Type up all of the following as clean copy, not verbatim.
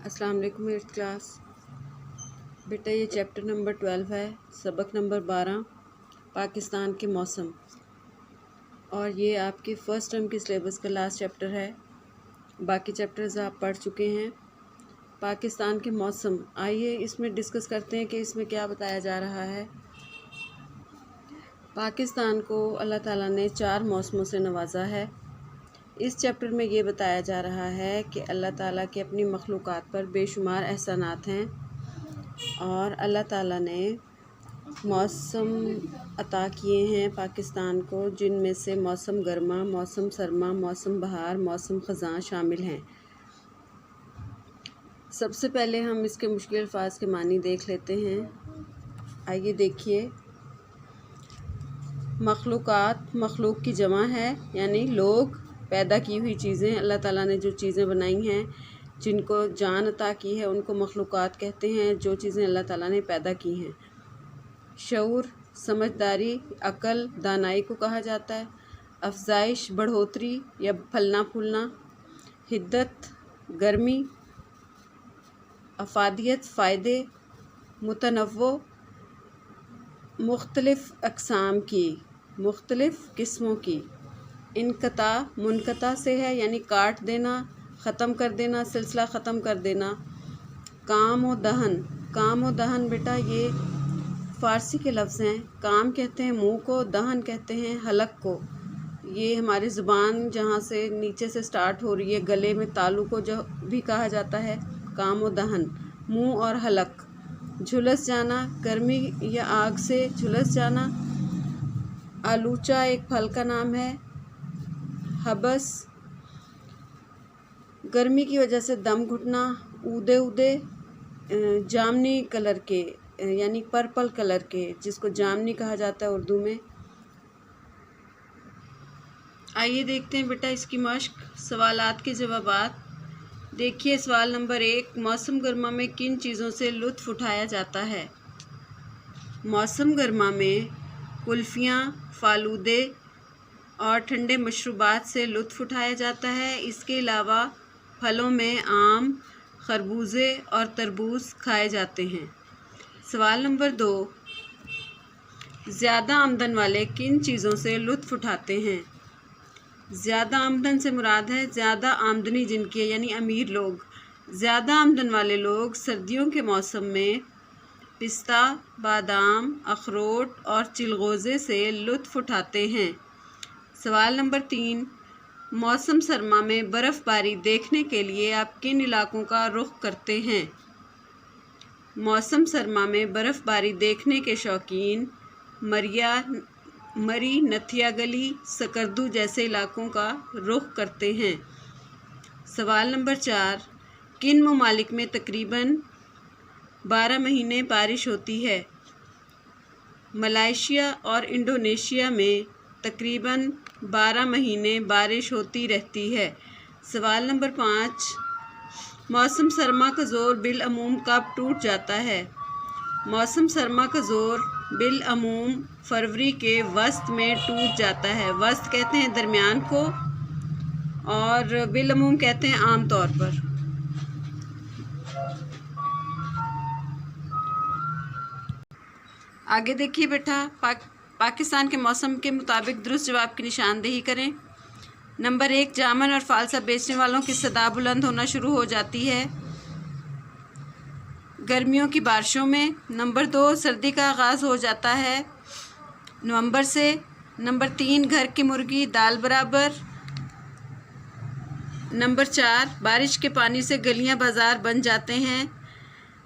अस्सलाम वालेकुम eighth class. बेटा ये चैप्टर नंबर 12 है, सबक नंबर 12 पाकिस्तान के मौसम, और ये आपके फ़र्स्ट टर्म के सिलेबस का लास्ट चैप्टर है। बाकी चैप्टर्स आप पढ़ चुके हैं। पाकिस्तान के मौसम, आइए इसमें डिस्कस करते हैं कि इसमें क्या बताया जा रहा है। पाकिस्तान को अल्लाह ताला ने 4 मौसमों से नवाजा है। इस चैप्टर में ये बताया जा रहा है कि अल्लाह ताला के अपनी मखलूक़ात पर बेशुमार एहसानात हैं और अल्लाह ताला ने मौसम अता किए हैं पाकिस्तान को, जिनमें से मौसम गर्मा, मौसम सरमा, मौसम बहार, मौसम ख़ज़ां शामिल हैं। सबसे पहले हम इसके मुश्किल अल्फाज के मानी देख लेते हैं। आइए देखिए। मखलूक़ात मखलूक की जमा है, यानी लोग, पैदा की हुई चीज़ें। अल्लाह ताला ने जो चीज़ें बनाई हैं, जिनको जान अता की है, उनको मखलूक़ात कहते हैं, जो चीज़ें अल्लाह ताला ने पैदा की हैं। शऊर, समझदारी, अक़ल, दानाई को कहा जाता है। अफजाइश, बढ़ोतरी या फलना फूलना। हिद्दत, गर्मी। अफादियत, फ़ायदे। मुतनव्वो, मुख्तलिफ़ अक़साम की, मुख्तलिफ़ किस्मों की। इनक़ता, मुनक़ता से है, यानी काट देना, ख़त्म कर देना, सिलसिला ख़त्म कर देना। काम व दहन, काम व दहन बेटा ये फ़ारसी के लफ्ज़ हैं। काम कहते हैं मुँह को, दहन कहते हैं हलक को। ये हमारी ज़ुबान जहाँ से नीचे से स्टार्ट हो रही है, गले में तालु को जो भी कहा जाता है, काम व दहन, मुँह और हलक। झुलस जाना, गर्मी या आग से झुलस जाना। आलूचा एक फल का नाम है। हबस, गर्मी की वजह से दम घुटना। ऊदे ऊदे, जामनी कलर के, यानी पर्पल कलर के, जिसको जामनी कहा जाता है उर्दू में। आइए देखते हैं बेटा इसकी मश्क, सवालात के जवाबात। देखिए सवाल नंबर 1, मौसम गर्मा में किन चीज़ों से लुत्फ़ उठाया जाता है? मौसम गर्मा में कुल्फ़ियाँ, फ़ालूदे और ठंडे मशरूबात से लुत्फ़ उठाया जाता है। इसके अलावा फलों में आम, खरबूजे और तरबूज खाए जाते हैं। सवाल नंबर 2, ज़्यादा आमदन वाले किन चीज़ों से लुत्फ़ उठाते हैं? ज़्यादा आमदन से मुराद है ज़्यादा आमदनी जिनकी है, यानी अमीर लोग। ज़्यादा आमदन वाले लोग सर्दियों के मौसम में पिस्ता, बादाम, अखरोट और चिलगोज़े से लुत्फ़ उठाते हैं। सवाल नंबर 3, मौसम सरमा में बर्फ़बारी देखने के लिए आप किन इलाकों का रुख करते हैं? मौसम सरमा में बर्फ़बारी देखने के शौकीन मरी, नथिया गली, सकरदू जैसे इलाकों का रुख करते हैं। सवाल नंबर 4, किन ममालिक में तकरीबन 12 महीने बारिश होती है? मलेशिया और इंडोनेशिया में तकरीबन 12 महीने बारिश होती रहती है। सवाल नंबर 5, मौसम सरमा का ज़ोर बिलअमूम कब टूट जाता है? मौसम सरमा का ज़ोर बिलअमूम फरवरी के वस्त में टूट जाता है। वस्त कहते हैं दरमियान को, और बिलअमूम कहते हैं आम तौर पर। आगे देखिए बेटा, पाकिस्तान के मौसम के मुताबिक दुरुस्त जवाब की निशानदेही करें। नंबर 1, जामन और फालसा बेचने वालों की सदा बुलंद होना शुरू हो जाती है गर्मियों की बारिशों में। नंबर 2, सर्दी का आगाज़ हो जाता है नवंबर से। नंबर 3, घर की मुर्गी दाल बराबर। नंबर 4, बारिश के पानी से गलियां बाजार बन जाते हैं,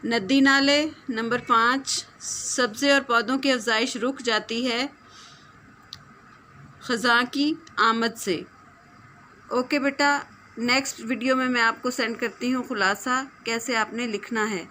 नदी नाले। नंबर 5, सब्ज़े और पौधों की अफजाइश रुक जाती है ख़ज़ां की आमद से। ओके बेटा, नेक्स्ट वीडियो में मैं आपको सेंड करती हूँ खुलासा कैसे आपने लिखना है।